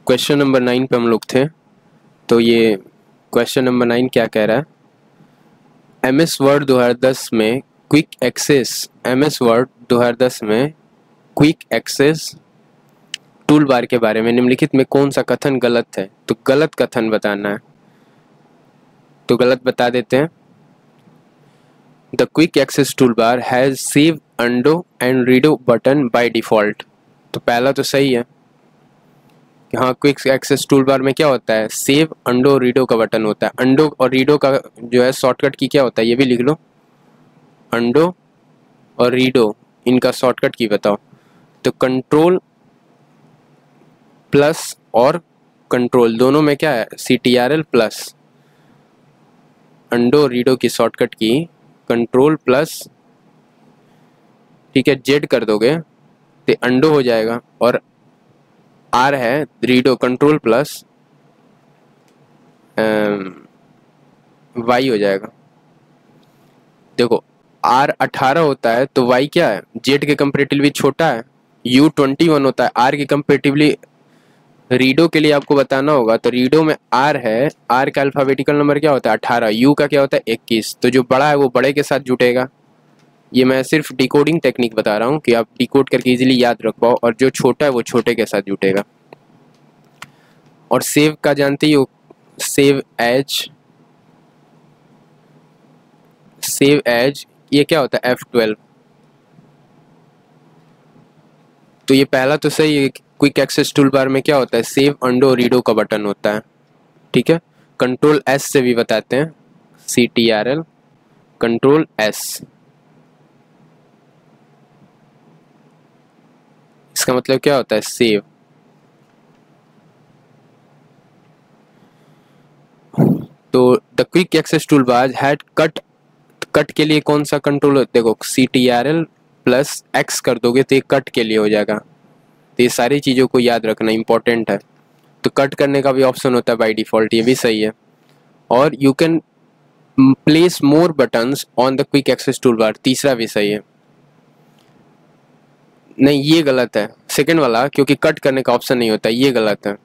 Question number 9 पे हम लोग थे। तो ये क्वेश्चन नंबर 9 क्या कह रहा है, एमएस वर्ड 2010 में क्विक एक्सेस टूल बार के बारे में निम्नलिखित में कौन सा कथन गलत है। तो गलत कथन बताना है, तो गलत बता देते हैं। The quick access toolbar has save undo and redo button by default. तो पहला तो सही है कि हाँ, क्विक एक्सेस टूल बार में क्या होता है, सेव अंडो रीडो का बटन होता है। अंडो और रीडो का जो है शॉर्टकट की क्या होता है, ये भी लिख लो। अंडो और रीडो, इनका शॉर्टकट की बताओ। तो कंट्रोल प्लस और कंट्रोल दोनों में क्या है, CTRL प्लस। अंडो रीडो की शॉर्टकट की कंट्रोल प्लस, ठीक है, जेड कर दोगे तो अंडो हो जाएगा, और आर है रीडो, कंट्रोल प्लस वाई हो जाएगा। देखो आर 18 होता है तो वाई क्या है, जेड के कंपेरेटिवली छोटा है। यू 21 होता है आर के कंपेरेटिवली। रीडो के लिए आपको बताना होगा, तो रीडो में आर है, आर का अल्फाबेटिकल नंबर क्या होता है 18, यू का क्या होता है 21। तो जो बड़ा है वो बड़े के साथ जुटेगा। ये मैं सिर्फ डिकोडिंग टेक्निक बता रहा हूँ कि आप डिकोड करके इजीली याद रख पाओ, और जो छोटा है वो छोटे के साथ जुटेगा। और सेव का जानते ही हो, सेव एज ये क्या होता है F12। तो ये पहला तो सही है, क्विक एक्सेस टूल बार में क्या होता है, सेव अंडो रीडो का बटन होता है, ठीक है। कंट्रोल S से भी बताते हैं, CTRL कंट्रोल S, इसका मतलब क्या होता है, सेव। तो the quick access toolbar had cut के लिए कौन सा कंट्रोल, देखो CTRL प्लस X कर दोगे तो ये कट के लिए हो जाएगा। तो ये सारी चीज़ों को याद रखना इंपॉर्टेंट है। तो कट करने का भी ऑप्शन होता है बाय डिफ़ॉल्ट, ये भी सही है। और you can place more buttons on the quick access toolbar, तीसरा भी सही है। नहीं, ये गलत है सेकंड वाला, क्योंकि कट करने का ऑप्शन नहीं होता, ये गलत है।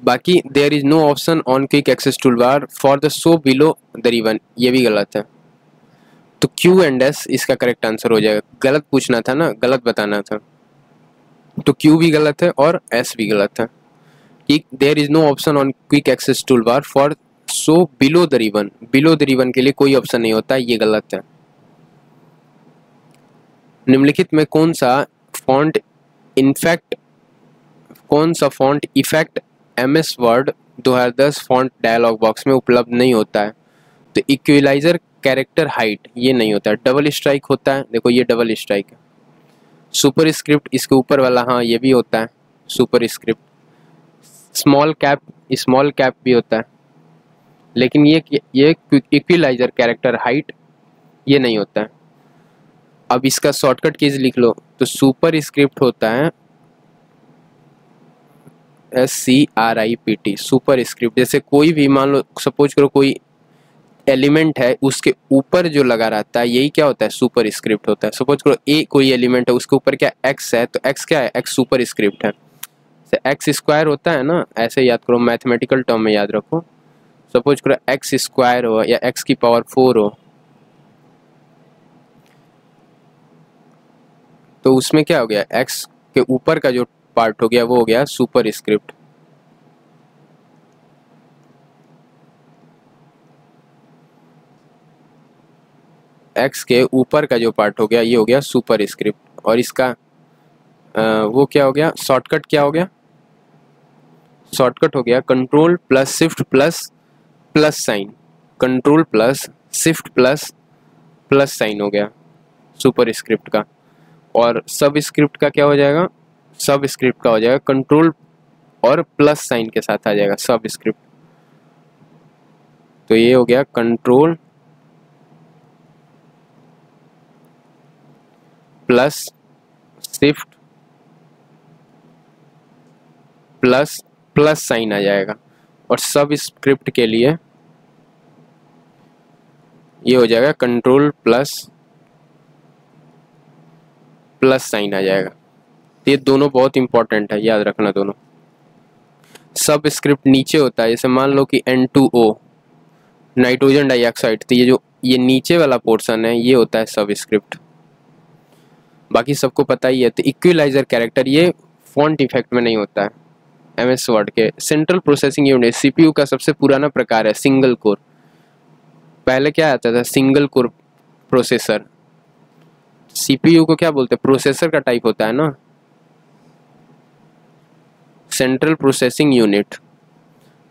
बाकी there is no option on quick access toolbar for the show below the ribbon, ये भी गलत है। तो Q एंड S इसका करेक्ट आंसर हो जाएगा। गलत पूछना था ना, गलत बताना था। तो Q भी गलत है और S भी गलत है। कि there is no option on quick access toolbar for show below the ribbon, below the ribbon के लिए कोई ऑप्शन नहीं होता, ये गलत है। निम्नलिखित में फॉन्ट इनफैक्ट कौन सा font effect MS word 2010 font dialog box में उपलब्ध नहीं होता है। तो इक्विलाइजर कैरेक्टर हाइट ये नहीं होता है, डबल स्ट्राइक होता है। देखो ये डबल स्ट्राइक है। सुपर स्क्रिप्ट इसके ऊपर वाला, हाँ ये भी होता है सुपर स्क्रिप्ट। स्मॉल कैप भी होता है, लेकिन ये इक्विलाइजर कैरेक्टर हाइट ये नहीं होता है। अब इसका शॉर्टकट कीज लिख लो, तो सुपर स्क्रिप्ट होता है SCRIPT, सुपर स्क्रिप्ट। जैसे कोई भी मान लो, सपोज करो कोई एलिमेंट है, उसके ऊपर जो लगा रहता है यही क्या होता है, सुपर स्क्रिप्ट होता है। सपोज करो ए कोई एलिमेंट है, उसके ऊपर क्या एक्स है, तो एक्स क्या है, एक्स सुपर स्क्रिप्ट है। एक्स स्क्वायर होता है ना, ऐसे याद करो, मैथमेटिकल टर्म में याद रखो। सपोज करो एक्स स्क्वायर हो या एक्स की पावर 4 हो, तो उसमें क्या हो गया, एक्स के ऊपर का जो पार्ट हो गया वो हो गया सुपर स्क्रिप्ट। एक्स के ऊपर का जो पार्ट हो गया ये हो गया सुपर स्क्रिप्ट। और इसका वो क्या हो गया, शॉर्टकट क्या हो गया, शॉर्टकट हो गया control plus shift plus plus sign, control plus shift plus plus sign हो गया सुपर स्क्रिप्ट का। और सब स्क्रिप्ट का क्या हो जाएगा, सब स्क्रिप्ट का हो जाएगा कंट्रोल और प्लस साइन के साथ आ जाएगा सब स्क्रिप्ट। तो ये हो गया control plus shift plus plus sign आ जाएगा। और सब स्क्रिप्ट के लिए ये हो जाएगा कंट्रोल प्लस प्लस साइन आ जाएगा। तो ये दोनों बहुत इंपॉर्टेंट है, याद रखना दोनों। सब स्क्रिप्ट नीचे होता है, जैसे मान लो कि N2O नाइट्रोजन डाइऑक्साइड, तो ये नीचे वाला पोर्शन है, ये होता है सब स्क्रिप्ट। बाकी सबको पता ही है। तो इक्विलाइजर कैरेक्टर ये फॉन्ट इफेक्ट में नहीं होता है MS वर्ड के। सेंट्रल प्रोसेसिंग यूनिट CPU का सबसे पुराना प्रकार है सिंगल कोर। पहले क्या आता था, सिंगल कोर प्रोसेसर। CPU को क्या बोलते हैं, प्रोसेसर का टाइप होता है ना, सेंट्रल प्रोसेसिंग यूनिट।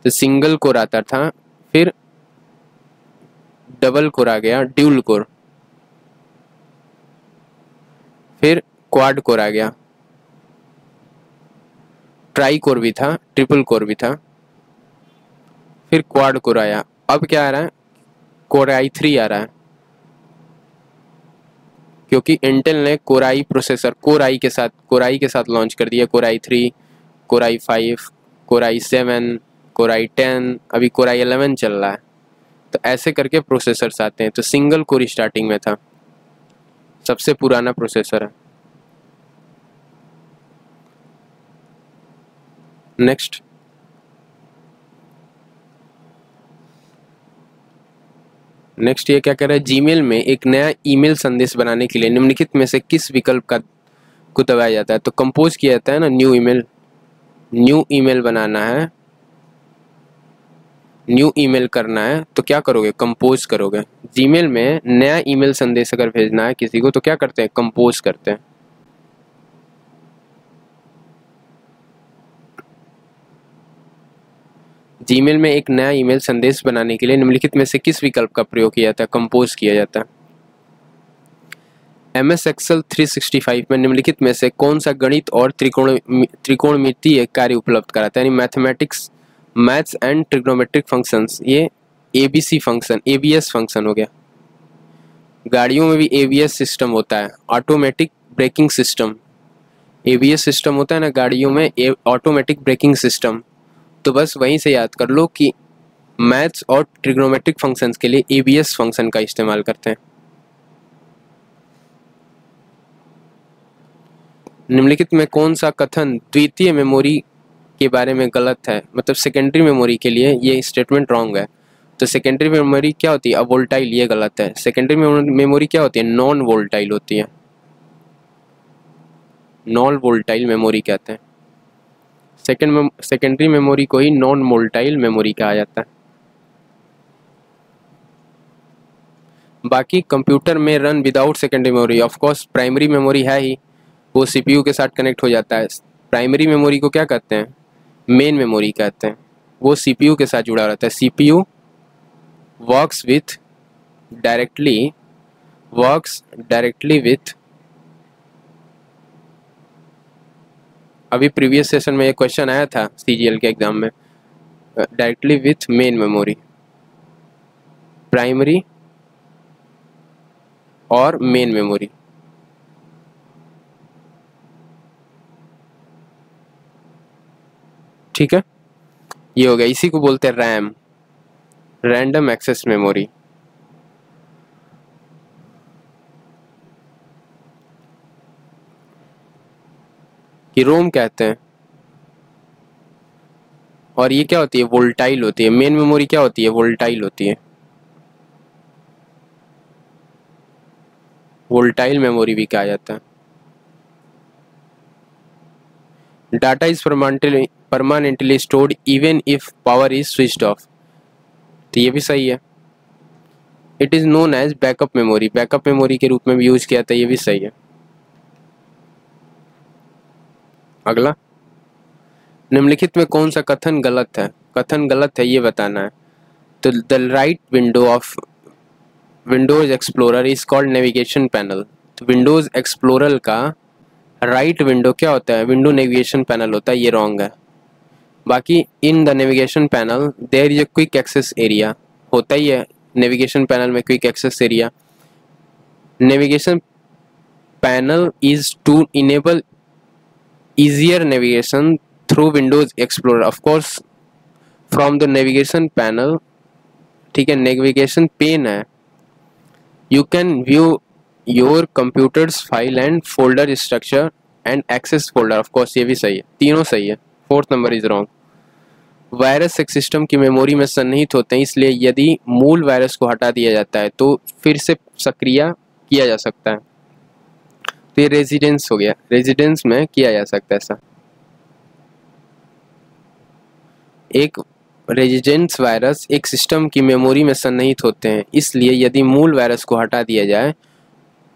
तो सिंगल कोर आता था, फिर डबल कोर आ गया, ड्यूल कोर, फिर क्वाड कोर आ गया, ट्राई कोर भी था, ट्रिपल कोर भी था, फिर क्वाड कोर आया। अब क्या आ रहा है, कोर i3 आ रहा है, क्योंकि इंटेल ने कोर आई प्रोसेसर कोर आई के साथ लॉन्च कर दिया। Core i3, core i5, core i7, core i10, अभी कोर i11 चल रहा है। तो ऐसे करके प्रोसेसर्स आते हैं। तो सिंगल कोर स्टार्टिंग में था, सबसे पुराना प्रोसेसर है। नेक्स्ट, ये क्या कह रहा है, जीमेल में एक नया ईमेल संदेश बनाने के लिए निम्नलिखित में से किस विकल्प को दबाया जाता है। तो कंपोज किया जाता है ना, न्यू ईमेल बनाना है, न्यू ईमेल करना है, तो क्या करोगे, कंपोज करोगे। जीमेल में नया ईमेल संदेश अगर भेजना है किसी को तो क्या करते हैं, कंपोज करते हैं। जीमेल में एक नया ईमेल संदेश बनाने के लिए निम्नलिखित में से किस विकल्प का प्रयोग किया जाता है, कंपोज किया जाता है। MS Excel 365 में निम्नलिखित में से कौन सा गणित और त्रिकोणमितीय कार्य उपलब्ध कराता है, यानी मैथ्स एंड ट्रिग्नोमेट्रिक फंक्शंस। ये ABS फंक्शन हो गया। गाड़ियों में भी ABS सिस्टम होता है, automatic braking system. ABS system होता है ना गाड़ियों में, ऑटोमेटिक ब्रेकिंग सिस्टम। तो बस वहीं से याद कर लो कि मैथ्स और ट्रिग्नोमेट्रिक फंक्शंस के लिए ABS फंक्शन का इस्तेमाल करते हैं। निम्नलिखित में कौन सा कथन द्वितीय मेमोरी के बारे में गलत है, मतलब सेकेंडरी मेमोरी के लिए ये स्टेटमेंट रॉन्ग है। तो सेकेंडरी मेमोरी क्या होती है, अवोल्टाइल, ये गलत है। सेकेंडरी मेमोरी क्या होती है, नॉन वोल्टाइल होती है, नॉन वोल्टाइल मेमोरी कहते हैं। सेकेंडरी मेमोरी को ही नॉन वोल्टाइल मेमोरी कहा जाता है। बाकी कंप्यूटर में run without secondary memory, of course primary memory है ही, वो CPU के साथ कनेक्ट हो जाता है। प्राइमरी मेमोरी को क्या कहते हैं, मेन मेमोरी कहते हैं, वो CPU के साथ जुड़ा रहता है। CPU वर्क्स डायरेक्टली विथ, अभी प्रीवियस सेशन में एक क्वेश्चन आया था CGL के एग्जाम में, directly with main memory, primary और मेन मेमोरी। ठीक है, ये हो गया। इसी को बोलते हैं रैम, रैंडम एक्सेस मेमोरी। कि रोम कहते हैं। और ये क्या होती है, वोल्टाइल होती है। मेन मेमोरी क्या होती है, वोल्टाइल होती है। वोल्टाइल मेमोरी भी कहा जाता है। Data is permanently stored even if power is switched off, तो ये भी सही है। It is known as backup memory, backup memory के रूप में भी यूज किया जाता है, ये भी सही है। अगला, निम्नलिखित में कौन सा कथन गलत है, ये बताना है। तो the right window of Windows explorer is called navigation panel. तो विंडोज एक्सप्लोरर का राइट विंडो क्या होता है, विंडो नेविगेशन पैनल होता है, ये रॉन्ग है। बाकी in the navigation panel there is a quick access area, होता ही है नेविगेशन पैनल में quick access area. Navigation panel is to enable easier navigation through Windows Explorer, of course from the navigation panel, ठीक है, navigation pen है, you can view your computer's file and folder structure and access folder, of course ये भी सही है, तीनों सही है, fourth number is wrong. Virus एक सिस्टम की मेमोरी में सन्निहित होते हैं, इसलिए यदि मूल वायरस को हटा दिया जाता है तो फिर से सक्रिय किया जा सकता है। तो ये रेजिडेंस हो गया, रेजिडेंस में किया जा सकता है ऐसा। एक रेजिडेंस वायरस एक सिस्टम की मेमोरी में सन्निहित होते हैं, इसलिए यदि मूल वायरस को हटा दिया जाए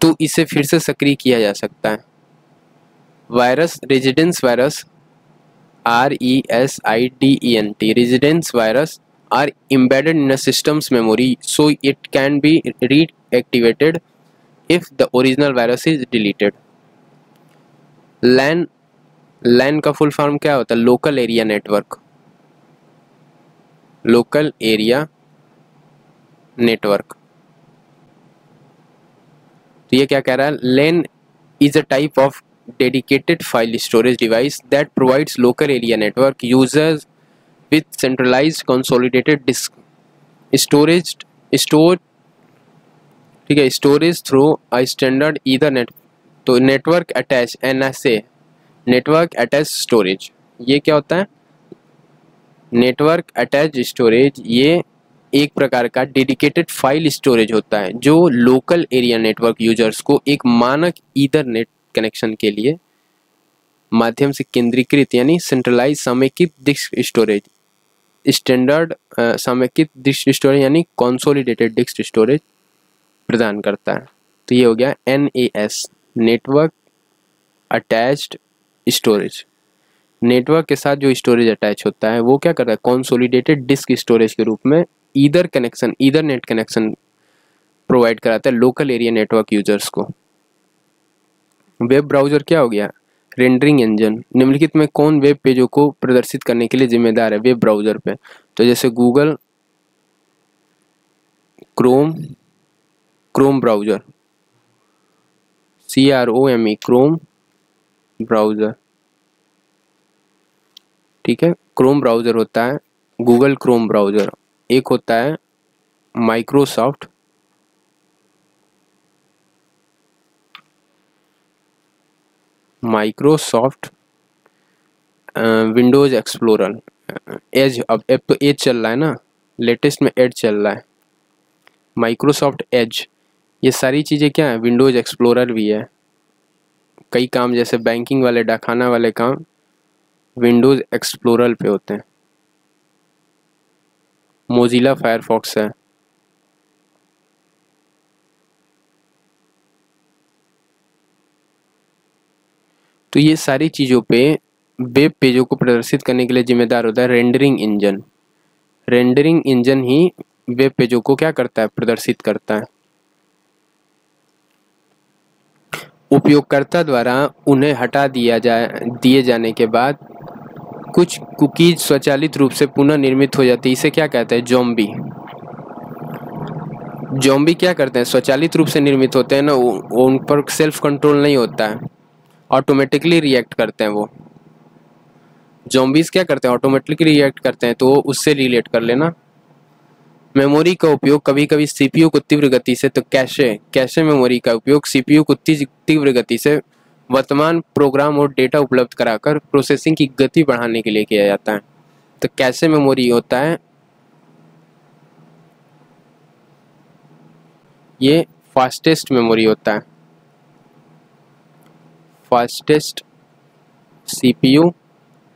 तो इसे फिर से सक्रिय किया जा सकता है। Virus residence virus RESIDENT residence virus are embedded in a system's memory, so it can be reactivated if the original virus is deleted. LAN, LAN का फुल फॉर्म क्या होता है? Local area network, local area network. तो ये क्या कह रहा है? LAN is a type of dedicated file storage device that provides local area network users with centralized consolidated disk storage store, ठीक है, storage through a standard ethernet. तो network attach NSA, network attach storage, ये क्या होता है? Network attach storage ये एक प्रकार का डेडिकेटेड फाइल स्टोरेज होता है जो लोकल एरिया नेटवर्क यूजर्स को एक मानक ईथरनेट कनेक्शन के लिए माध्यम से केंद्रीकृत यानी सेंट्रलाइज समेकित डिस्क स्टोरेज, स्टैंडर्ड समेकित डिस्क स्टोरेज यानी कंसोलिडेटेड डिस्क स्टोरेज प्रदान करता है। तो ये हो गया NAS, network attached storage. Network के साथ जो स्टोरेज अटैच होता है वो क्या करता है? कंसोलिडेटेड डिस्क स्टोरेज के रूप में ईथरनेट कनेक्शन प्रोवाइड कराता है लोकल एरिया नेटवर्क यूजर्स को। वेब ब्राउजर क्या हो गया? Rendering engine. निम्नलिखित में कौन वेब पेजों को प्रदर्शित करने के लिए जिम्मेदार है वेब ब्राउजर पे? तो जैसे Google Chrome browser, CROME Chrome browser, ठीक है। क्रोम ब्राउजर होता है गूगल क्रोम ब्राउजर, एक होता है माइक्रोसॉफ्ट विंडोज एक्सप्लोरर एज। अब तो एज चल रहा है ना, लेटेस्ट में एज चल रहा है, माइक्रोसॉफ्ट एज। ये सारी चीज़ें क्या है? विंडोज एक्सप्लोरर भी है। कई काम जैसे बैंकिंग वाले, डाकखाना वाले काम विंडोज एक्सप्लोरर पे होते हैं। मोजिला फायरफॉक्स है। तो ये सारी चीज़ों पे वेब पेजों को प्रदर्शित करने के लिए जिम्मेदार होता है रेंडरिंग इंजन। रेंडरिंग इंजन ही वेब पेजों को क्या करता है? प्रदर्शित करता है। उपयोगकर्ता द्वारा उन्हें हटा दिए जाने के बाद कुछ कुकीज स्वचालित रूप से पुनः निर्मित हो जाती है, इसे क्या कहते हैं? ज़ॉम्बी। ज़ॉम्बी क्या करते हैं? स्वचालित रूप से निर्मित होते हैं ना, उन पर सेल्फ कंट्रोल नहीं होता है, ऑटोमेटिकली रिएक्ट करते हैं वो। ज़ॉम्बीज क्या करते हैं? ऑटोमेटिकली रिएक्ट करते हैं। तो उससे रिलेट कर लेना। मेमोरी का उपयोग कभी कभी CPU को तीव्र गति से, तो कैशे मेमोरी का उपयोग CPU को तीव्र गति से वर्तमान प्रोग्राम और डेटा उपलब्ध कराकर प्रोसेसिंग की गति बढ़ाने के लिए किया जाता है। तो कैशे मेमोरी होता है ये फास्टेस्ट मेमोरी होता है, फास्टेस्ट CPU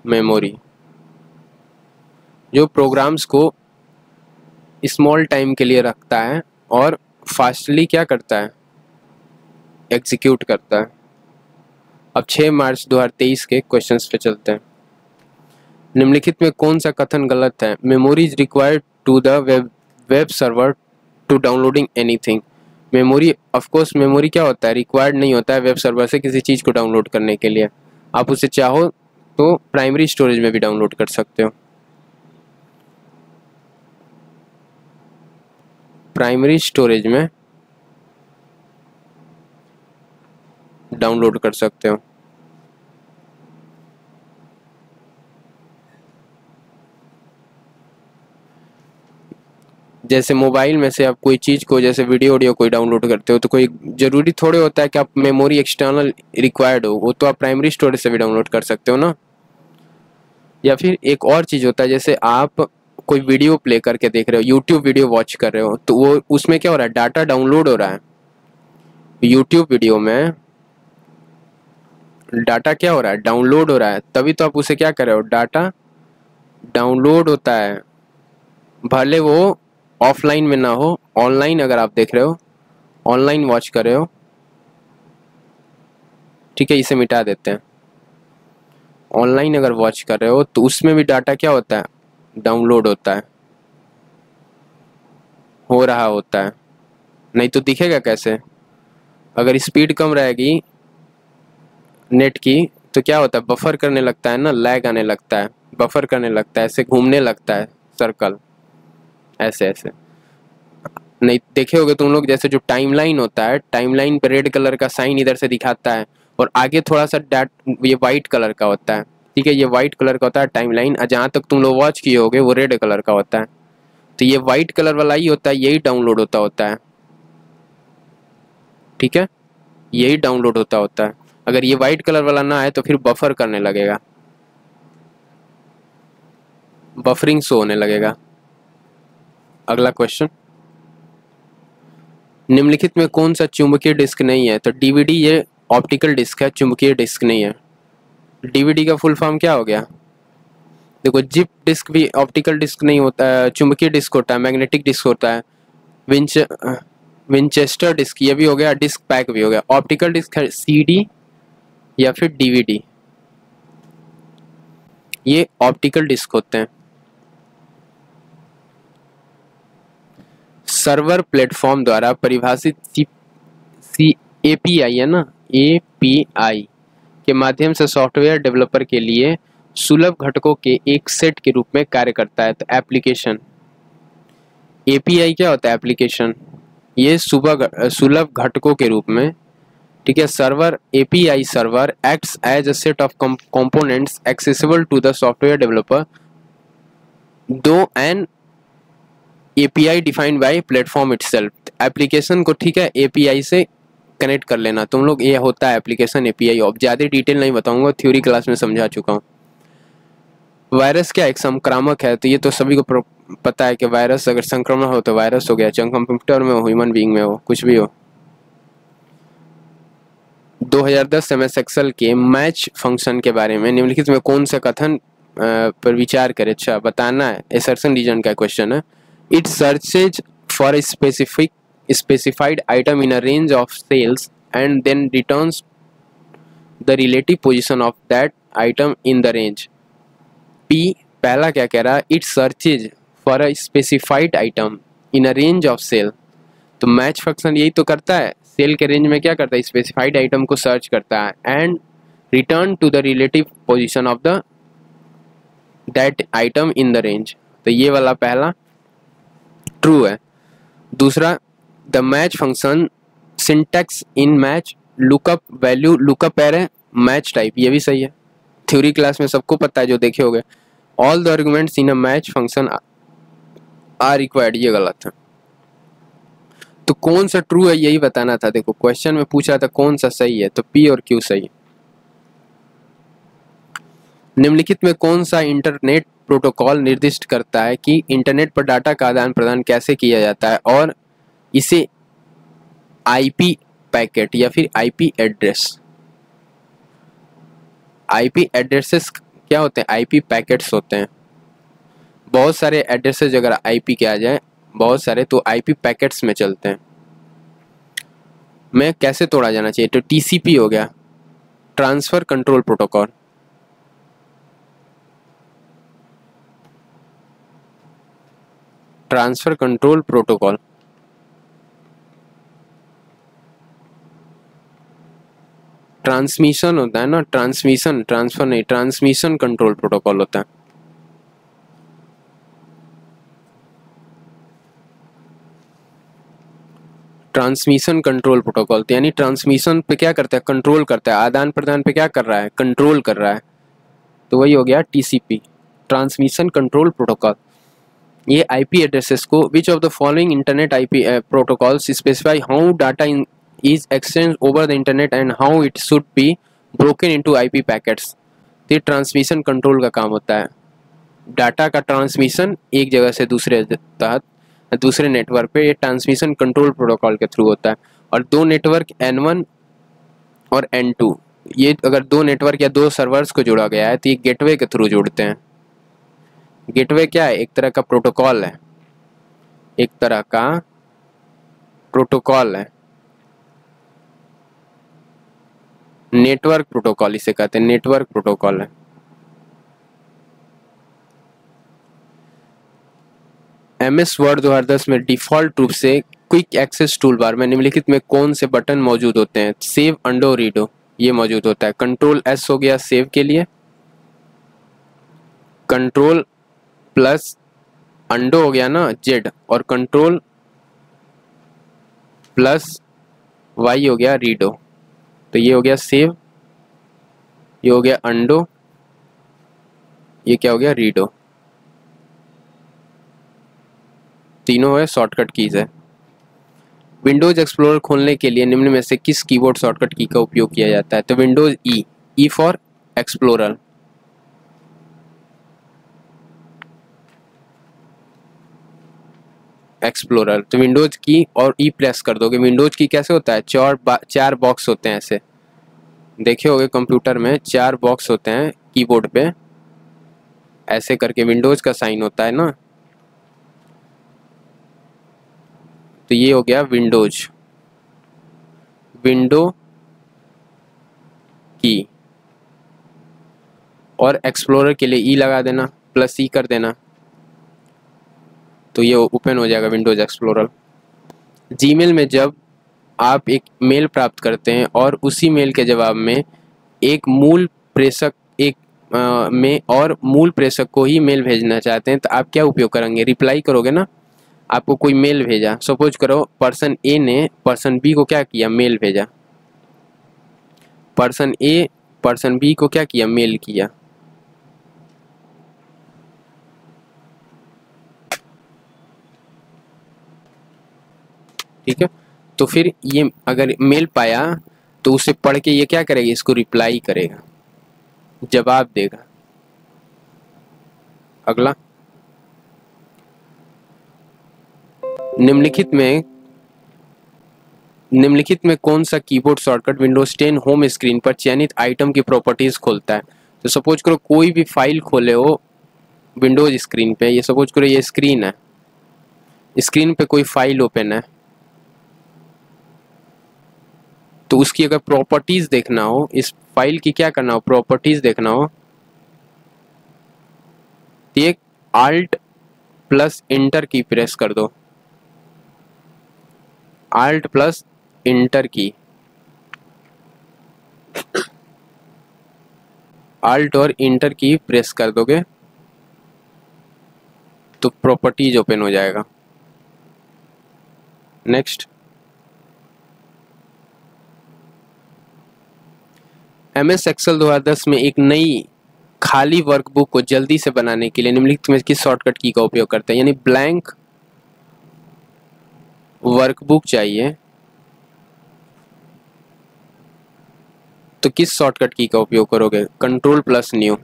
मेमोरी, जो प्रोग्राम्स को स्मॉल टाइम के लिए रखता है और फास्टली क्या करता है? एग्जीक्यूट करता है। अब 6 मार्च 2023 के क्वेश्चंस पे चलते हैं। निम्नलिखित में कौन सा कथन गलत है? Memory is required to the web server to downloading anything. Memory, of course memory क्या होता है? रिक्वायर्ड नहीं होता है वेब सर्वर से किसी चीज़ को डाउनलोड करने के लिए। आप उसे चाहो तो प्राइमरी स्टोरेज में भी डाउनलोड कर सकते हो, प्राइमरी स्टोरेज में डाउनलोड कर सकते हो। जैसे मोबाइल में से आप कोई चीज़ को, जैसे वीडियो कोई डाउनलोड करते हो, तो कोई ज़रूरी थोड़े होता है कि आप मेमोरी एक्सटर्नल रिक्वायर्ड हो, वो तो आप प्राइमरी स्टोरेज से भी डाउनलोड कर सकते हो ना। या फिर एक और चीज़ होता है, जैसे आप कोई वीडियो प्ले करके देख रहे हो, यूट्यूब वीडियो वॉच कर रहे हो, तो वो उसमें क्या हो रहा है, डाटा डाउनलोड हो रहा है। यूट्यूब वीडियो में डाटा क्या हो रहा है, डाउनलोड हो रहा है, तभी तो आप उसे क्या कर रहे हो, डाटा डाउनलोड होता है। भले वो ऑफलाइन में ना हो, ऑनलाइन अगर आप देख रहे हो, ऑनलाइन वॉच कर रहे हो, ठीक है, इसे मिटा देते हैं। ऑनलाइन अगर वॉच कर रहे हो तो उसमें भी डाटा क्या होता है, डाउनलोड होता है, हो रहा होता है। नहीं तो दिखेगा कैसे, अगर स्पीड कम रहेगी नेट की तो क्या होता है, बफर करने लगता है ना, लैग आने लगता है, बफर करने लगता है, ऐसे घूमने लगता है सर्कल, ऐसे ऐसे। नहीं देखे होगे तुम लोग, जैसे जो टाइमलाइन होता है, टाइमलाइन पे रेड कलर का साइन इधर से दिखाता है और आगे थोड़ा सा डैट ये वाइट कलर का होता है, ठीक है, ये वाइट कलर का होता है टाइमलाइन, और जहाँ तक तुम लोग वॉच किए होगे वो रेड कलर का होता है। तो ये वाइट कलर वाला ही होता है, यही डाउनलोड होता है, ठीक है, यही डाउनलोड होता है। अगर ये वाइट कलर वाला ना आए तो फिर बफर करने लगेगा, बफरिंग शो होने लगेगा। अगला क्वेश्चन, निम्नलिखित में कौन सा चुंबकीय डिस्क नहीं है, तो डीवीडी ये ऑप्टिकल डिस्क है, चुंबकीय डिस्क नहीं है। डीवीडी का फुल फॉर्म क्या हो गया, देखो जिप डिस्क भी ऑप्टिकल डिस्क नहीं होता है, चुंबकीय डिस्क होता है, मैग्नेटिक डिस्क होता है। विंच विंचेस्टर डिस्क ये भी हो गया, डिस्क पैक भी हो गया। ऑप्टिकल डिस्क है सीडी या फिर डीवीडी, ये ऑप्टिकल डिस्क होते हैं। सर्वर प्लेटफॉर्म द्वारा परिभाषित सी एपीआई है ना, एपीआई के माध्यम से सॉफ्टवेयर डेवलपर के लिए सुलभ घटकों के एक सेट के रूप में कार्य करता है। तो एप्लीकेशन, एपीआई क्या होता है, एप्लीकेशन, ये सुलभ घटकों के रूप में, ठीक है। Server, API server acts as a set of components accessible to the software developer to an API defined by platform itself. Application को, ठीक है, एपीआई से कनेक्ट कर लेना तुम लोग, ये होता है एप्लीकेशन एपीआई। अब ज़्यादा डिटेल नहीं बताऊंगा, थ्योरी क्लास में समझा चुका हूँ। वायरस क्या एक संक्रामक है, तो ये तो सभी को पता है कि वायरस अगर संक्रमण हो तो वायरस हो गया, चाहे कंप्यूटर में हो, ह्यूमन बीइंग में हो, कुछ भी हो। 2010 एमएस एक्सेल के मैच फंक्शन के बारे में निम्नलिखित में कौन सा कथन पर विचार करे, अच्छा बताना है, एसर्शन रीजन का क्वेश्चन है। It searches for a specified item in a range of sales and then returns the relative position of that item in the range. P पहला क्या कह रहा है, it searches for a specified item in a range of sale, तो match function यही तो करता है, सेल के रेंज में क्या करता है, स्पेसिफाइड आइटम को सर्च करता है and return to the relative position of the that item in the range. तो ये वाला पहला ट्रू है। दूसरा, the match function syntax in match lookup value lookup array match type, ये भी सही है, थ्योरी क्लास में सबको पता है जो देखे होंगे। All the arguments in a match function are required, ये गलत है। तो कौन सा ट्रू है यही बताना था, देखो क्वेश्चन में पूछा था कौन सा सही है, तो पी और क्यू सही है। निम्नलिखित में कौन सा इंटरनेट प्रोटोकॉल निर्दिष्ट करता है कि इंटरनेट पर डाटा का आदान प्रदान कैसे किया जाता है और इसे आईपी पैकेट या फिर आईपी एड्रेस, आईपी एड्रेसेस क्या होते हैं, आईपी पैकेट्स होते हैं। बहुत सारे एड्रेसेस अगर आईपी के आ जाए बहुत सारे, तो आईपी पैकेट्स में चलते हैं। में कैसे तोड़ा जाना चाहिए, तो टीसीपी हो गया, transfer control protocol. Transfer control protocol, transmission होता है ना, ट्रांसमिशन, ट्रांसफर नहीं, ट्रांसमिशन कंट्रोल प्रोटोकॉल होता है। ट्रांसमिशन कंट्रोल प्रोटोकॉल, तो यानी ट्रांसमिशन पे क्या करता है, कंट्रोल करता है, आदान प्रदान पे क्या कर रहा है, कंट्रोल कर रहा है, तो वही हो गया टीसीपी, ट्रांसमिशन कंट्रोल प्रोटोकॉल। ये आईपी एड्रेसेस को which of the following internet IP protocols specify how data is exchange over the internet and how it should be broken into IP packets. ये ट्रांसमिशन कंट्रोल का काम होता है। Data का transmission एक जगह से दूसरे नेटवर्क पे ये ट्रांसमिशन कंट्रोल प्रोटोकॉल के थ्रू होता है। और दो नेटवर्क N1 और N2, ये अगर दो नेटवर्क या दो सर्वर्स को जोड़ा गया है तो ये गेटवे के थ्रू जोड़ते हैं। गेटवे क्या है? एक तरह का प्रोटोकॉल है, एक तरह का प्रोटोकॉल है, नेटवर्क प्रोटोकॉल इसे कहते हैं, नेटवर्क प्रोटोकॉल है। MS वर्ड 2010 में डिफॉल्ट रूप से क्विक एक्सेस टूल बार में निम्नलिखित में कौन से बटन मौजूद होते हैं? सेव, अंडो, रीडो ये मौजूद होता है। कंट्रोल S हो गया सेव के लिए, कंट्रोल प्लस अंडो हो गया ना Z, और कंट्रोल प्लस Y हो गया रीडो। तो ये हो गया सेव, ये हो गया अंडो, ये क्या हो गया रीडो। तीनों है शॉर्टकट कीज है। विंडोज एक्सप्लोरर खोलने के लिए निम्न में से किस कीबोर्ड शॉर्टकट की का उपयोग किया जाता है? तो Windows E for explorer. Explorer तो विंडोज की और ई प्रेस कर दोगे। विंडोज की कैसे होता है? चार बॉक्स होते हैं ऐसे, देखे होगे कंप्यूटर में 4 बॉक्स होते हैं कीबोर्ड पे, ऐसे करके विंडोज का साइन होता है ना। तो ये हो गया विंडोज, विंडो की, और एक्सप्लोरर के लिए ई लगा देना, प्लस ई कर देना, तो ये ओपन हो जाएगा विंडोज एक्सप्लोरर। जीमेल में जब आप एक मेल प्राप्त करते हैं और उसी मेल के जवाब में एक मूल प्रेषक मूल प्रेषक को ही मेल भेजना चाहते हैं तो आप क्या उपयोग करेंगे? रिप्लाई करोगे ना। आपको कोई मेल भेजा, सपोज करो पर्सन ए ने पर्सन बी को क्या किया? मेल भेजा। पर्सन ए पर्सन बी को क्या किया? मेल किया। ठीक है, तो फिर ये अगर मेल पाया तो उसे पढ़ के ये क्या करेगा? इसको रिप्लाई करेगा, जवाब देगा। अगला, निम्नलिखित में कौन सा keyboard shortcut Windows 10 home screen पर चयनित आइटम की प्रॉपर्टीज खोलता है? तो सपोज करो कोई भी फाइल खोले हो विंडोज स्क्रीन पे, ये सपोज करो ये स्क्रीन है, स्क्रीन पे कोई फाइल ओपन है, तो उसकी अगर प्रॉपर्टीज देखना हो, इस फाइल की क्या करना हो? प्रॉपर्टीज देखना हो, एक आल्ट प्लस इंटर की प्रेस कर दो, आल्ट प्लस इंटर की, आल्ट और इंटर की प्रेस कर दोगे तो प्रॉपर्टीज ओपन हो जाएगा। नेक्स्ट, MS एक्सेल 2010 में एक नई खाली वर्कबुक को जल्दी से बनाने के लिए निम्नलिखित में किस शॉर्टकट की का उपयोग करते हैं? यानी ब्लैंक वर्कबुक चाहिए तो किस शॉर्टकट की का उपयोग करोगे? Control plus new,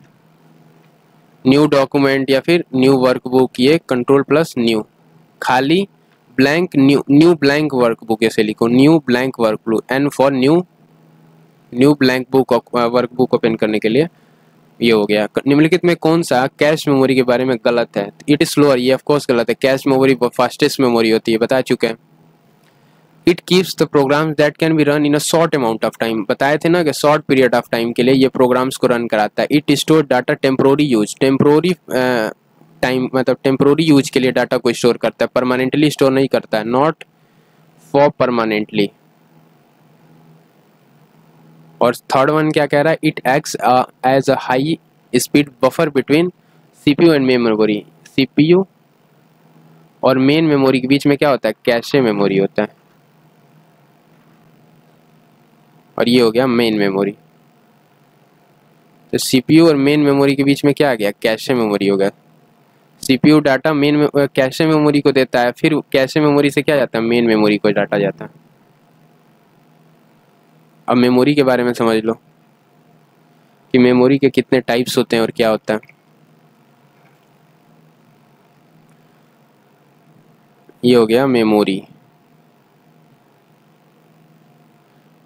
new document या फिर न्यू वर्कबुक, ये कंट्रोल प्लस न्यू। खाली ब्लैंक न्यू ब्लैंक वर्कबुक ऐसे लिखो, new blank workbook, N for new blank book workbook open करने के लिए ये हो गया। निम्नलिखित में कौन सा कैश मेमोरी के बारे में गलत है? इट इज स्लोअर, ये ऑफ कोर्स गलत है। कैश मेमोरी फास्टेस्ट मेमोरी होती है, बता चुके हैं। It keeps the programmes that can be run in a short amount of time, बताए थे ना कि शॉर्ट पीरियड ऑफ टाइम के लिए ये प्रोग्राम्स को रन कराता है। It store data temporary use, temporary time मतलब टेम्पोररी यूज के लिए डाटा को स्टोर करता है, परमानेंटली स्टोर नहीं करता है। Not for permanently. और थर्ड वन क्या कह रहा है? It acts as a high speed buffer between CPU and main memory. CPU और मेन मेमोरी के बीच में क्या होता है? कैशे मेमोरी होता है, और ये हो गया मेन मेमोरी। तो CPU और मेन मेमोरी के बीच में क्या आ गया? कैशे मेमोरी हो गया। CPU data main cache memory को देता है, फिर कैशे मेमोरी से क्या जाता है, मेन मेमोरी को डाटा जाता है। अब मेमोरी के बारे में समझ लो कि मेमोरी के कितने टाइप्स होते हैं और क्या होता है। ये हो गया मेमोरी।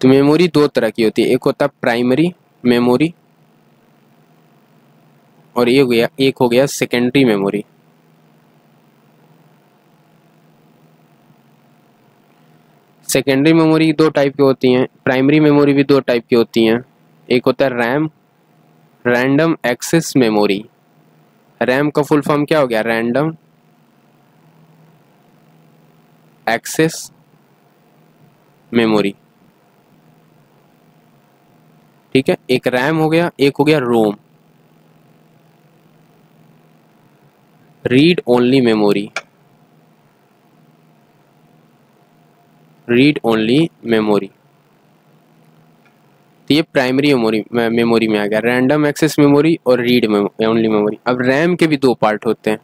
तो मेमोरी दो तरह की होती है, एक होता है प्राइमरी मेमोरी और एक हो गया सेकेंडरी मेमोरी। सेकेंडरी मेमोरी दो टाइप की होती हैं, प्राइमरी मेमोरी भी दो टाइप की होती हैं। एक होता है RAM, random access memory. RAM का फुल फॉर्म क्या हो गया, रैंडम एक्सेस मेमोरी। ठीक है, एक रैम हो गया, एक हो गया ROM, read only memory. Read only memory, तो ये प्राइमरी मेमोरी में आ गया, रैंडम एक्सेस मेमोरी और रीड ओनली मेमोरी। अब रैम के भी दो पार्ट होते हैं,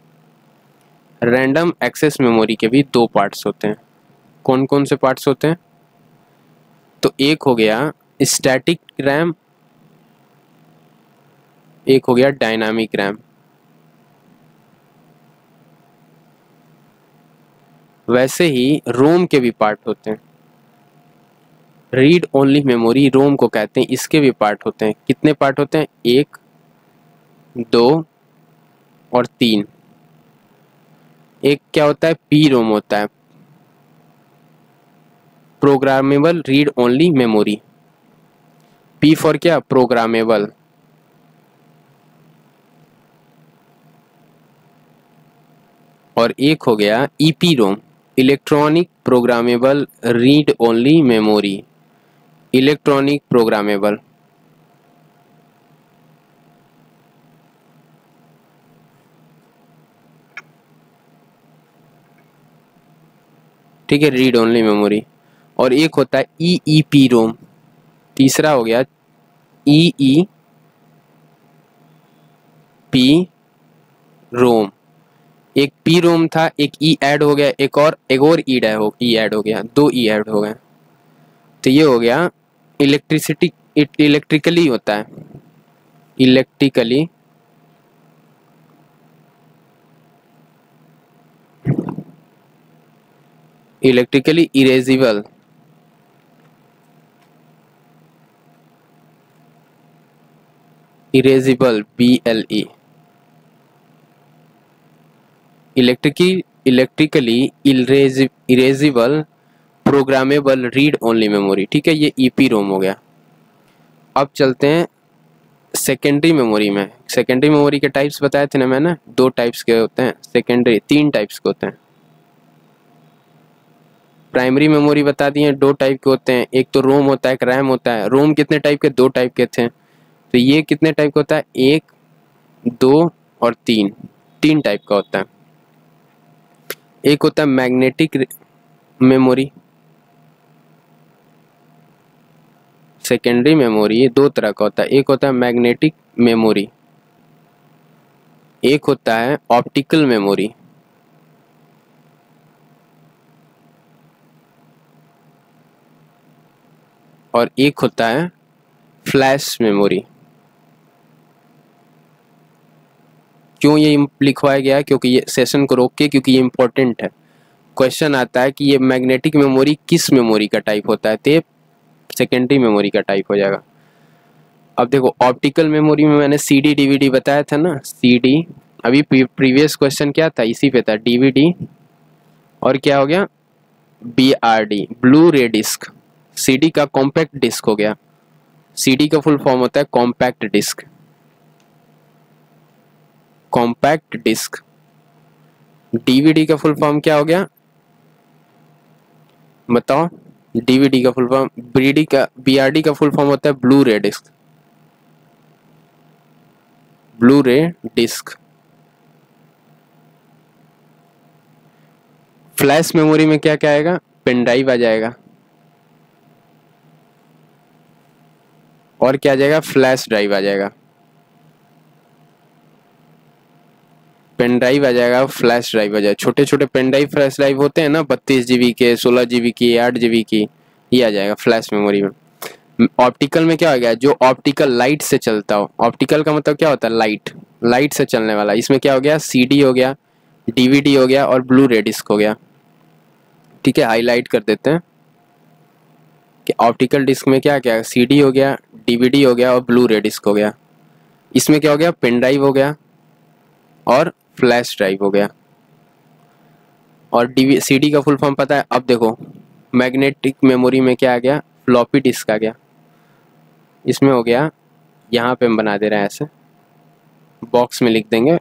रैंडम एक्सेस मेमोरी के भी दो पार्ट्स होते हैं। कौन कौन से पार्ट्स होते हैं, तो एक हो गया स्टैटिक रैम, एक हो गया डायनामिक रैम। वैसे ही रोम के भी पार्ट होते हैं, रीड ओनली मेमोरी रोम को कहते हैं, इसके भी पार्ट होते हैं। कितने पार्ट होते हैं, एक, दो और तीन। एक क्या होता है, पी रोम होता है, programmable read only memory. P for क्या, प्रोग्रामेबल। और एक हो गया EP ROM, electronic programmable read only memory. Electronic programmable. ठीक है, रीड ओनली मेमोरी। और एक होता है ईईपी रोम, तीसरा हो गया ईई पी रोम। एक पी रोम था, एक ई ऐड हो गया, एक और ई ऐड हो गया, दो ई ऐड हो गए। तो ये हो गया इलेक्ट्रिसिटी, इलेक्ट्रिकली होता है, electrically electrically erasable. Erasable BLE, electrically erasable programmable read only memory. ठीक है, ये ईपी रोम हो गया। अब चलते हैं सेकेंडरी मेमोरी में। सेकेंडरी मेमोरी के टाइप्स बताए थे ना मैंने, दो टाइप्स के होते हैं सेकेंडरी, तीन टाइप्स के होते हैं। प्राइमरी मेमोरी बता दिए दो टाइप के होते हैं, एक तो रोम होता है, एक रैम होता है। रोम कितने टाइप के, दो टाइप के थे, तो ये कितने टाइप का होता है, एक, दो और तीन, तीन टाइप का होता है। एक होता है मैग्नेटिक मेमोरी। सेकेंडरी मेमोरी दो तरह का होता है, एक होता है मैग्नेटिक मेमोरी, एक होता है ऑप्टिकल मेमोरी। और एक होता है फ्लैश मेमोरी। क्यों ये लिखवाया गया है, क्योंकि ये सेशन को रोक के, क्योंकि ये इंपॉर्टेंट है। क्वेश्चन आता है कि ये मैग्नेटिक मेमोरी किस मेमोरी का टाइप होता है, तो ये सेकेंडरी मेमोरी का टाइप हो जाएगा। अब देखो ऑप्टिकल मेमोरी में मैंने CD DVD बताया था ना, CD, अभी प्रीवियस क्वेश्चन क्या था, इसी पे था, DVD और क्या हो गया, BRD, Blu ray disc. CD का कॉम्पैक्ट डिस्क हो गया, CD का फुल फॉर्म होता है compact disc, compact disc. DVD का फुल फॉर्म क्या हो गया, बताओ, DVD का फुल फॉर्म, BRD का फुल फॉर्म होता है Blu ray disc, Blu ray disc. Flash memory में क्या क्या आएगा, पेन ड्राइव आ जाएगा, और क्या आ जाएगा, फ्लैश ड्राइव आ जाएगा। पेन ड्राइव आ जाएगा, फ्लैश ड्राइव आ जाएगा। छोटे छोटे पेन ड्राइव फ्लैश ड्राइव होते हैं ना, 32 GB के, 16 GB की, 8 GB की, ये आ जाएगा फ्लैश मेमोरी में। ऑप्टिकल में क्या हो गया, जो ऑप्टिकल लाइट से चलता हो। ऑप्टिकल का मतलब क्या होता है, लाइट, लाइट से चलने वाला। इसमें क्या हो गया, CD हो गया, DVD हो गया और ब्लू रे डिस्क हो गया। ठीक है, हाईलाइट कर देते हैं कि ऑप्टिकल डिस्क में क्या क्या, CD हो गया, DVD हो गया और ब्लू रे डिस्क हो गया। इसमें क्या हो गया, पेन ड्राइव हो गया और फ्लैश ड्राइव हो गया। और CD का फुल फॉर्म पता है। अब देखो मैग्नेटिक मेमोरी में क्या आ गया, फ्लॉपी डिस्क आ गया। इसमें हो गया, यहाँ पे हम बना दे रहे हैं ऐसे, बॉक्स में लिख देंगे,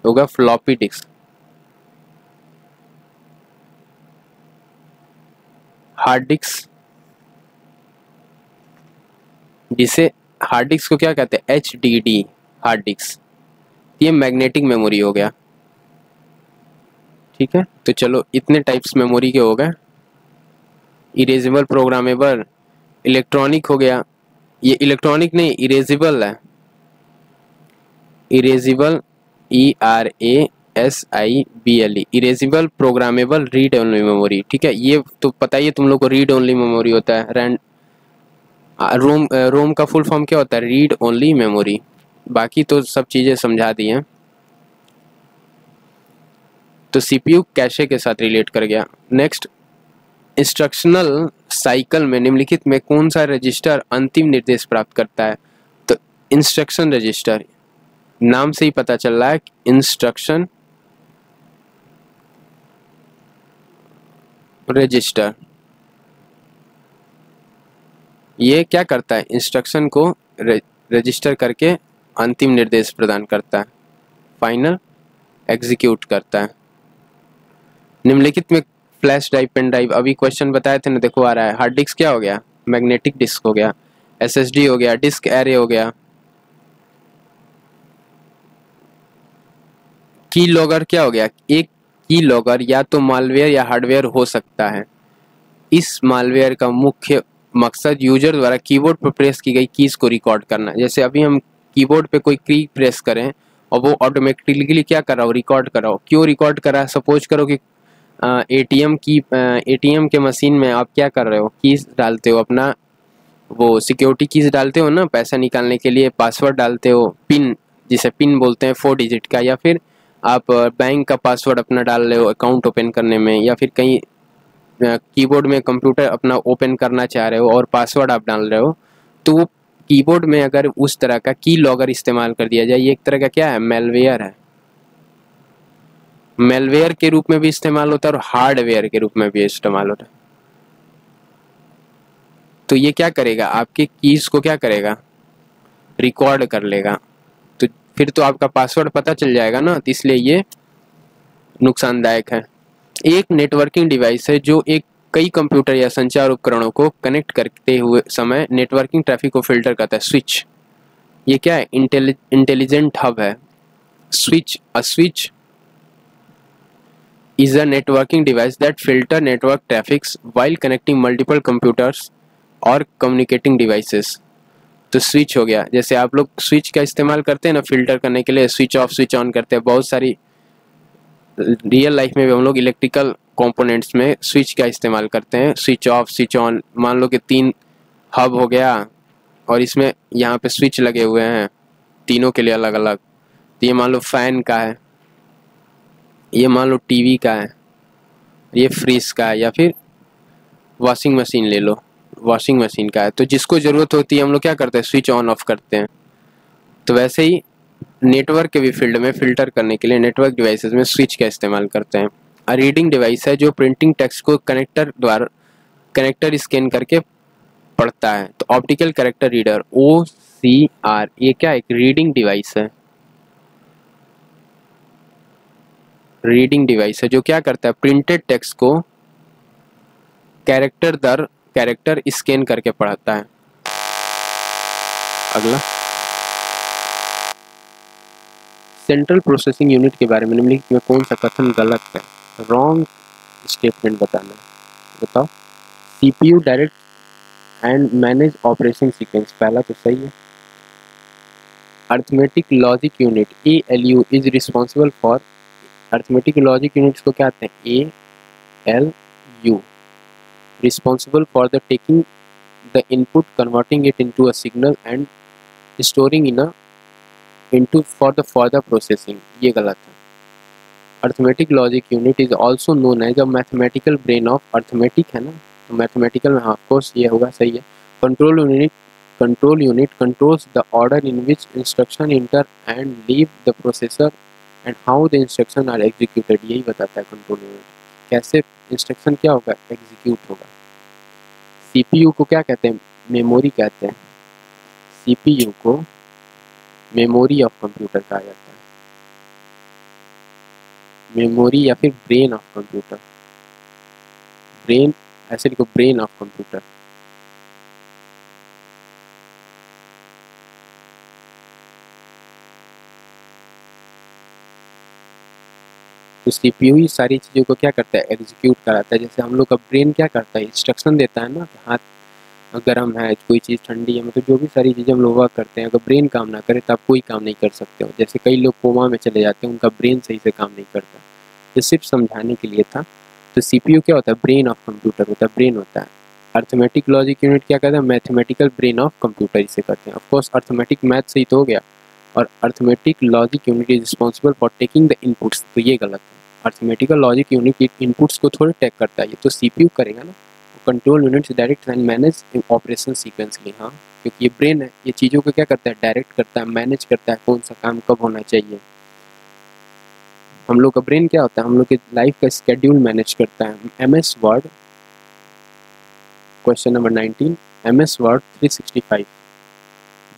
होगा फ्लॉपी डिस्क। हार्ड डिस्क, जिसे हार्ड डिस्क को क्या कहते हैं, HDD हार्ड डिस्क, ये मैग्नेटिक मेमोरी हो गया। ठीक है, तो चलो इतने टाइप्स मेमोरी के हो गए। इरेजेबल, प्रोग्रामेबल, इलेक्ट्रॉनिक हो गया। ये इलेक्ट्रॉनिक नहीं, इरेजेबल है, erasable, ERASIBLE, erasable programmable read only memory. ठीक है, ये तो पता ही है तुम लोग को, रीड ओनली मेमोरी होता है। रोम का फुल फॉर्म क्या होता है, रीड ओनली मेमोरी। बाकी तो सब चीज़ें समझा दी हैं। तो CPU कैशे के साथ रिलेट कर गया। नेक्स्ट, इंस्ट्रक्शनल साइकिल में निम्नलिखित में कौन सा रजिस्टर अंतिम निर्देश प्राप्त करता है। तो इंस्ट्रक्शन रजिस्टर, नाम से ही पता चल रहा है, इंस्ट्रक्शन रजिस्टर ये क्या करता है, इंस्ट्रक्शन को रजिस्टर करके अंतिम निर्देश प्रदान करता है, फाइनल एग्जीक्यूट करता है। निम्नलिखित में फ्लैश ड्राइव, पेन ड्राइव, अभी क्वेश्चन बताए थे ना, देखो आ रहा है। हार्ड डिस्क क्या हो गया, मैग्नेटिक डिस्क हो गया। SSD हो गया, डिस्क एरे हो गया। की लॉगर क्या हो गया, एक की लॉगर या तो मालवेयर या हार्डवेयर हो सकता है। इस मालवेयर का मुख्य मकसद यूजर द्वारा कीबोर्ड पर प्रेस की गई कीज को रिकॉर्ड करना। जैसे अभी हम कीबोर्ड पे कोई की प्रेस करें और वो ऑटोमेटिकली क्या कर रहा हो, रिकॉर्ड कर रहा हो। क्यों रिकॉर्ड कर रहा है, सपोज करो कि ATM के मशीन में आप क्या कर रहे हो, कीज डालते हो, अपना वो सिक्योरिटी कीज डालते हो ना, पैसा निकालने के लिए पासवर्ड डालते हो, पिन जिसे पिन बोलते हैं 4 डिजिट का, या फिर आप बैंक का पासवर्ड अपना डाल रहे हो अकाउंट ओपन करने में, या फिर कहीं कीबोर्ड में कंप्यूटर अपना ओपन करना चाह रहे हो और पासवर्ड आप डाल रहे हो, तो वो कीबोर्ड में अगर उस तरह का की लॉगर इस्तेमाल कर दिया जाए, ये एक तरह का क्या है, मेलवेयर है। मेलवेयर के रूप में भी इस्तेमाल होता है और हार्डवेयर के रूप में भी इस्तेमाल होता है। तो ये क्या करेगा, आपके कीज को क्या करेगा, रिकॉर्ड कर लेगा। तो फिर तो आपका पासवर्ड पता चल जाएगा ना, तो इसलिए ये नुकसानदायक है। एक नेटवर्किंग डिवाइस है जो एक कई कंप्यूटर या संचार उपकरणों को कनेक्ट करते हुए समय नेटवर्किंग ट्रैफिक को फिल्टर करता है। स्विच, ये क्या है, इंटेलिजेंट हब है। A switch is a networking device that filter network traffics while connecting multiple computers or communicating devices। तो स्विच हो गया, जैसे आप लोग स्विच का इस्तेमाल करते हैं ना फिल्टर करने के लिए, स्विच ऑफ स्विच ऑन करते हैं। बहुत सारी रियल लाइफ में भी हम लोग इलेक्ट्रिकल कंपोनेंट्स में स्विच का इस्तेमाल करते हैं, स्विच ऑफ स्विच ऑन। मान लो कि 3 हब हो गया और इसमें यहाँ पे स्विच लगे हुए हैं तीनों के लिए अलग अलग। तो ये मान लो फैन का है, ये मान लो टीवी का है, ये फ्रिज का है, या फिर वॉशिंग मशीन ले लो, वॉशिंग मशीन का है। तो जिसको ज़रूरत होती है हम लोग क्या करते हैं, स्विच ऑन ऑफ करते हैं। तो वैसे ही नेटवर्क के भी फील्ड में फिल्टर करने के लिए नेटवर्क डिवाइसेस में स्विच का इस्तेमाल करते हैं। रीडिंग डिवाइस है जो प्रिंटिंग टेक्स्ट को कनेक्टर स्कैन करके पढ़ता है। तो ऑप्टिकल कैरेक्टर रीडर, OCR, ये क्या एक रीडिंग डिवाइस है। रीडिंग डिवाइस है जो क्या करता है, प्रिंटेड टेक्स्ट को कैरेक्टर दर कैरेक्टर स्कैन करके पढ़ाता है। अगला, सेंट्रल प्रोसेसिंग यूनिट के बारे में निम्नलिखित में कौन सा कथन गलत है, रॉन्ग स्टेटमेंट बताना है। बताओ। CPU direct and manage operation sequence, पहला तो सही है। Arithmetic logic unit ALU is responsible for, arithmetic logic units को क्या कहते हैं, ALU, responsible for the taking the input, converting it into a signal and storing in a into for the further processing. ये गलत है। Arithmetic logic unit is also known as a mathematical brain of, arithmetic है ना, तो mathematical में, हाँ of course ये होगा, सही है। Control unit controls the order in which instruction enter and leave the processor and how the instruction are executed. यही बताता है कंट्रोल यूनिट, कैसे इंस्ट्रक्शन क्या होगा, एग्जीक्यूट होगा। CPU को क्या कहते हैं, मेमोरी कहते हैं। CPU को मेमोरी ऑफ कंप्यूटर कहा जाता है, मेमोरी या फिर ब्रेन ऑफ कंप्यूटर, ब्रेन, ऐसे लिखो ब्रेन ऑफ कंप्यूटर। तो CPU ही सारी चीज़ों को क्या करता है, एग्जीक्यूट कराता है। जैसे हम लोग का ब्रेन क्या करता है, इंस्ट्रक्शन देता है ना कि हाथ गर्म है, कोई चीज़ ठंडी है, मतलब जो भी सारी चीज़ें हम लोग वर्क करते हैं, अगर ब्रेन काम ना करे तो आप कोई काम नहीं कर सकते हो। जैसे कई लोग कोमा में चले जाते हैं, उनका ब्रेन सही से काम नहीं करता। ये सिर्फ समझाने के लिए था। तो CPU क्या होता है, ब्रेन ऑफ कंप्यूटर होता है, ब्रेन होता है। अर्थमेटिक लॉजिक यूनिट क्या कहते हैं, मैथमेटिकल ब्रेन ऑफ कंप्यूटर इसे कहते हैं। ऑफकोर्स अर्थमेटिक मैथ से ही तो हो गया। और arithmetic logic unit is responsible for taking the inputs, तो ये गलत है। अर्थमेटिकल लॉजिक यूनिट इनपुट्स को थोड़ी टेक करता है, ये तो CPU करेगा ना। Control units direct and manage operation sequentially, हाँ, क्योंकि ये ब्रेन है, ये चीज़ों को क्या करता है, डायरेक्ट करता है, मैनेज करता है, कौन सा काम कब होना चाहिए। हम लोग का ब्रेन क्या होता है, हम लोग की लाइफ का स्केड्यूल मैनेज करता है। MS word, question number 19, MS word 365,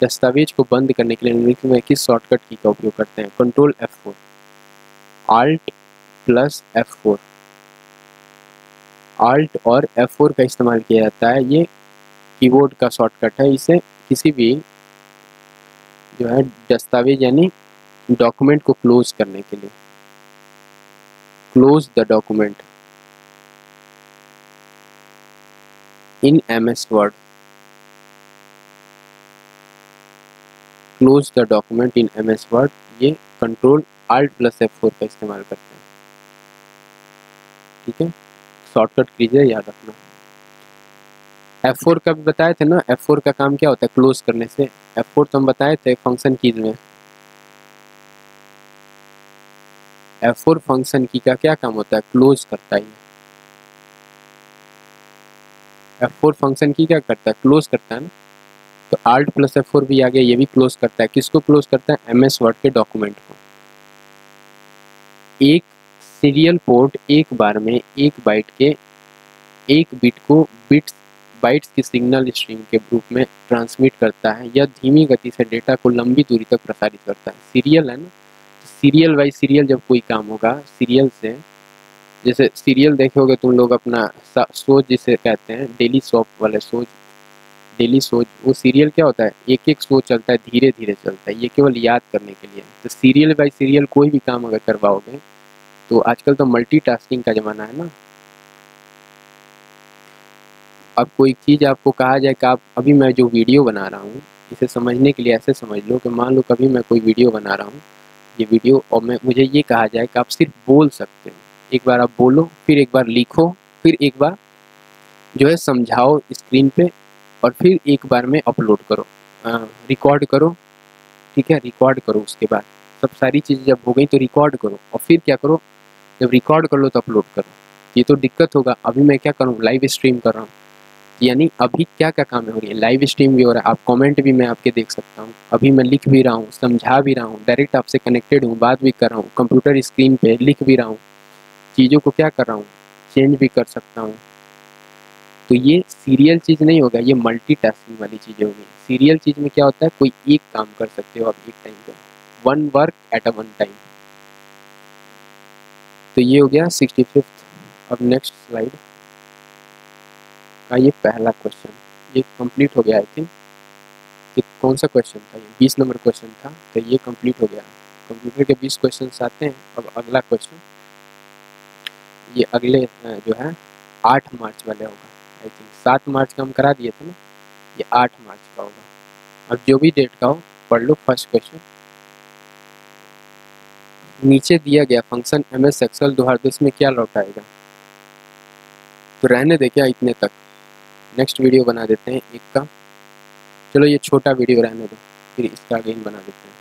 दस्तावेज को बंद करने के लिए निम्नलिखित में किस शॉर्टकट की का उपयोग करते हैं, control F4, Alt plus F4, Alt और F4 का इस्तेमाल किया जाता है। ये कीबोर्ड का शॉर्टकट है। इसे किसी भी जो है दस्तावेज यानी डॉक्यूमेंट को क्लोज करने के लिए, close the document in MS word, close the document in MS word, ये कंट्रोल Alt प्लस F4 का इस्तेमाल करते हैं। ठीक है, शॉर्टकट कीजिए, याद रखना। F4 का भी बताए थे ना, F4 का काम क्या होता है, क्लोज करने से। F4 तो हम बताए थे फंक्शन कीज में। F4 फंक्शन की का क्या काम होता है, क्लोज करता है। F4 फंक्शन की क्या करता है, क्लोज करता है ना। तो Alt प्लस F4 भी आ गया, ये भी क्लोज करता है। किसको क्लोज करता है, MS वर्ड के डॉक्यूमेंट को। एक सीरियल पोर्ट एक बार में एक बाइट के एक बिट को बाइट्स की सिग्नल स्ट्रीम के रूप में ट्रांसमिट करता है। यह धीमी गति से डेटा को लंबी दूरी तक प्रसारित करता है। सीरियल है ना, सीरियल बाई सीरियल जब कोई काम होगा, सीरियल से, जैसे सीरियल देखे होगे तुम लोग अपना सोच जिसे कहते हैं, डेली सोप वाले सोच, डेली सोच, वो सीरियल क्या होता है, एक एक शो चलता है, धीरे धीरे चलता है, ये केवल याद करने के लिए। तो सीरियल बाई सीरियल कोई भी काम अगर करवाओगे, तो आजकल तो मल्टीटास्किंग का ज़माना है ना। अब कोई चीज़ आपको कहा जाए कि आप अभी मैं जो वीडियो बना रहा हूँ, इसे समझने के लिए ऐसे समझ लो कि मान लो कभी मैं कोई वीडियो बना रहा हूँ, ये वीडियो, और मुझे ये कहा जाए कि आप सिर्फ बोल सकते हो, एक बार आप बोलो, फिर एक बार लिखो, फिर एक बार जो है समझाओ स्क्रीन पे, और फिर एक बार में अपलोड करो, रिकॉर्ड करो। ठीक है, रिकॉर्ड करो, उसके बाद सब सारी चीज़ें जब हो गई तो रिकॉर्ड करो, और फिर क्या करो, जब रिकॉर्ड कर लो तो अपलोड करो। ये तो दिक्कत होगा। अभी मैं क्या करूँ, लाइव स्ट्रीम कर रहा हूँ, यानी अभी क्या क्या काम हो रही है, लाइव स्ट्रीम भी हो रहा है, आप कमेंट भी मैं आपके देख सकता हूँ, अभी मैं लिख भी रहा हूँ, समझा भी रहा हूँ, डायरेक्ट आपसे कनेक्टेड हूँ, बात भी कर रहा हूँ, कंप्यूटर स्क्रीन पे लिख भी रहा हूँ, चीज़ों को क्या कर रहा हूँ, चेंज भी कर सकता हूँ। तो ये सीरियल चीज़ नहीं होगा, ये मल्टीटास्किंग वाली चीज़ें होगी। सीरियल चीज़ में क्या होता है, कोई एक काम कर सकते हो आप एक टाइम पे, one work at a one time. तो ये हो गया 65। अब नेक्स्ट स्लाइड का ये पहला क्वेश्चन, ये कंप्लीट हो गया। आई थिंक ये कौन सा क्वेश्चन था, ये 20 नंबर क्वेश्चन था, तो ये कंप्लीट हो गया। कंप्यूटर के 20 क्वेश्चन आते हैं। अब अगला क्वेश्चन, ये अगले जो है 8 मार्च वाले होगा। आई थिंक 7 मार्च का हम करा दिए थे ना, ये 8 मार्च का होगा। अब जो भी डेट का हो पढ़ लो फर्स्ट क्वेश्चन। नीचे दिया गया फंक्शन ms एक्सेल 2 में क्या लौटाएगा? तो रहने दे क्या इतने तक, नेक्स्ट वीडियो बना देते हैं एक का। चलो ये छोटा वीडियो रहने दो, फिर इसका अगेन बना देते हैं।